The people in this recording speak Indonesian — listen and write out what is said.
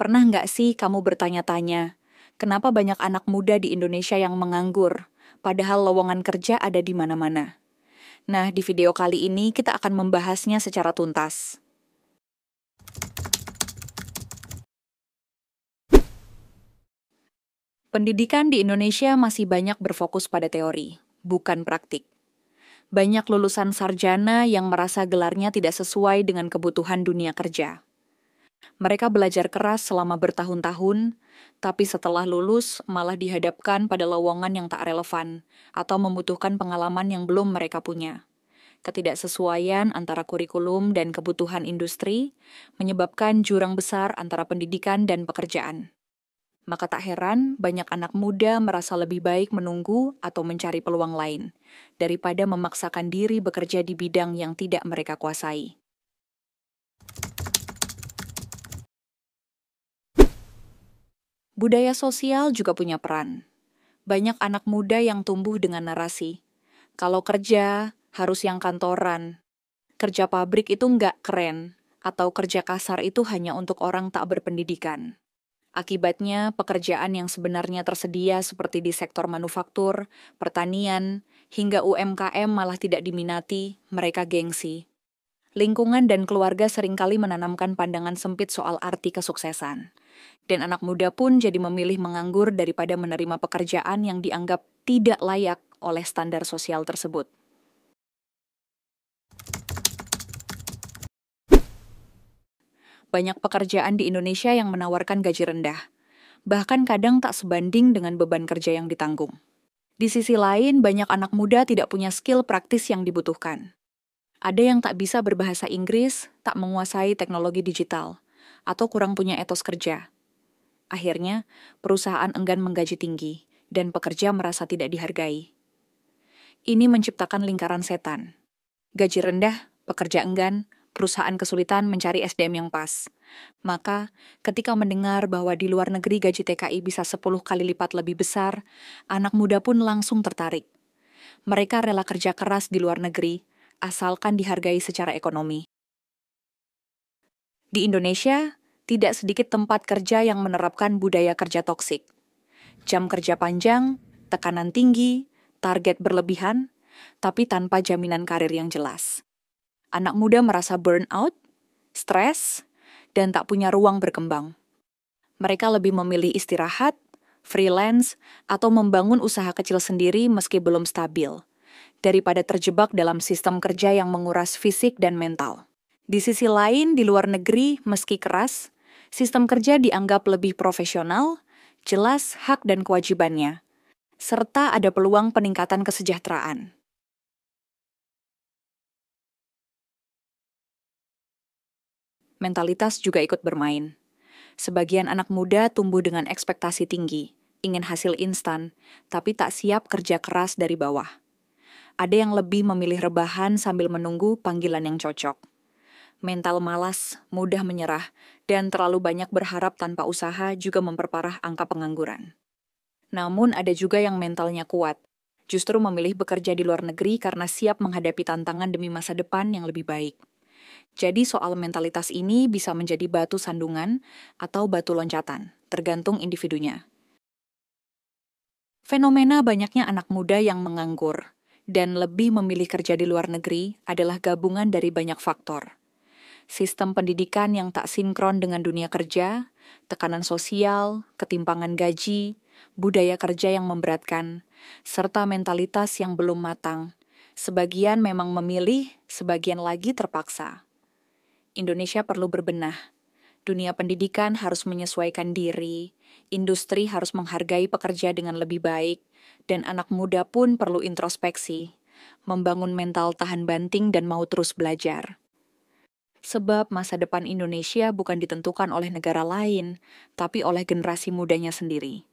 Pernah nggak sih kamu bertanya-tanya, kenapa banyak anak muda di Indonesia yang menganggur, padahal lowongan kerja ada di mana-mana? Nah, di video kali ini kita akan membahasnya secara tuntas. Pendidikan di Indonesia masih banyak berfokus pada teori, bukan praktik. Banyak lulusan sarjana yang merasa gelarnya tidak sesuai dengan kebutuhan dunia kerja. Mereka belajar keras selama bertahun-tahun, tapi setelah lulus malah dihadapkan pada lowongan yang tak relevan atau membutuhkan pengalaman yang belum mereka punya. Ketidaksesuaian antara kurikulum dan kebutuhan industri menyebabkan jurang besar antara pendidikan dan pekerjaan. Maka tak heran banyak anak muda merasa lebih baik menunggu atau mencari peluang lain daripada memaksakan diri bekerja di bidang yang tidak mereka kuasai. Budaya sosial juga punya peran. Banyak anak muda yang tumbuh dengan narasi, kalau kerja harus yang kantoran, kerja pabrik itu nggak keren, atau kerja kasar itu hanya untuk orang tak berpendidikan. Akibatnya, pekerjaan yang sebenarnya tersedia seperti di sektor manufaktur, pertanian, hingga UMKM malah tidak diminati, mereka gengsi. Lingkungan dan keluarga seringkali menanamkan pandangan sempit soal arti kesuksesan. Dan anak muda pun jadi memilih menganggur daripada menerima pekerjaan yang dianggap tidak layak oleh standar sosial tersebut. Banyak pekerjaan di Indonesia yang menawarkan gaji rendah, bahkan kadang tak sebanding dengan beban kerja yang ditanggung. Di sisi lain, banyak anak muda tidak punya skill praktis yang dibutuhkan. Ada yang tak bisa berbahasa Inggris, tak menguasai teknologi digital, atau kurang punya etos kerja. Akhirnya, perusahaan enggan menggaji tinggi, dan pekerja merasa tidak dihargai. Ini menciptakan lingkaran setan. Gaji rendah, pekerja enggan, perusahaan kesulitan mencari SDM yang pas. Maka, ketika mendengar bahwa di luar negeri gaji TKI bisa 10 kali lipat lebih besar, anak muda pun langsung tertarik. Mereka rela kerja keras di luar negeri, asalkan dihargai secara ekonomi. Di Indonesia, tidak sedikit tempat kerja yang menerapkan budaya kerja toksik. Jam kerja panjang, tekanan tinggi, target berlebihan, tapi tanpa jaminan karir yang jelas. Anak muda merasa burnout, stres, dan tak punya ruang berkembang. Mereka lebih memilih istirahat, freelance, atau membangun usaha kecil sendiri meski belum stabil, daripada terjebak dalam sistem kerja yang menguras fisik dan mental. Di sisi lain, di luar negeri, meski keras, sistem kerja dianggap lebih profesional, jelas hak dan kewajibannya, serta ada peluang peningkatan kesejahteraan. Mentalitas juga ikut bermain. Sebagian anak muda tumbuh dengan ekspektasi tinggi, ingin hasil instan, tapi tak siap kerja keras dari bawah. Ada yang lebih memilih rebahan sambil menunggu panggilan yang cocok. Mental malas, mudah menyerah, dan terlalu banyak berharap tanpa usaha juga memperparah angka pengangguran. Namun ada juga yang mentalnya kuat, justru memilih bekerja di luar negeri karena siap menghadapi tantangan demi masa depan yang lebih baik. Jadi soal mentalitas ini bisa menjadi batu sandungan atau batu loncatan, tergantung individunya. Fenomena banyaknya anak muda yang menganggur dan lebih memilih kerja di luar negeri adalah gabungan dari banyak faktor. Sistem pendidikan yang tak sinkron dengan dunia kerja, tekanan sosial, ketimpangan gaji, budaya kerja yang memberatkan, serta mentalitas yang belum matang. Sebagian memang memilih, sebagian lagi terpaksa. Indonesia perlu berbenah. Dunia pendidikan harus menyesuaikan diri, industri harus menghargai pekerja dengan lebih baik, dan anak muda pun perlu introspeksi, membangun mental tahan banting dan mau terus belajar. Sebab masa depan Indonesia bukan ditentukan oleh negara lain, tapi oleh generasi mudanya sendiri.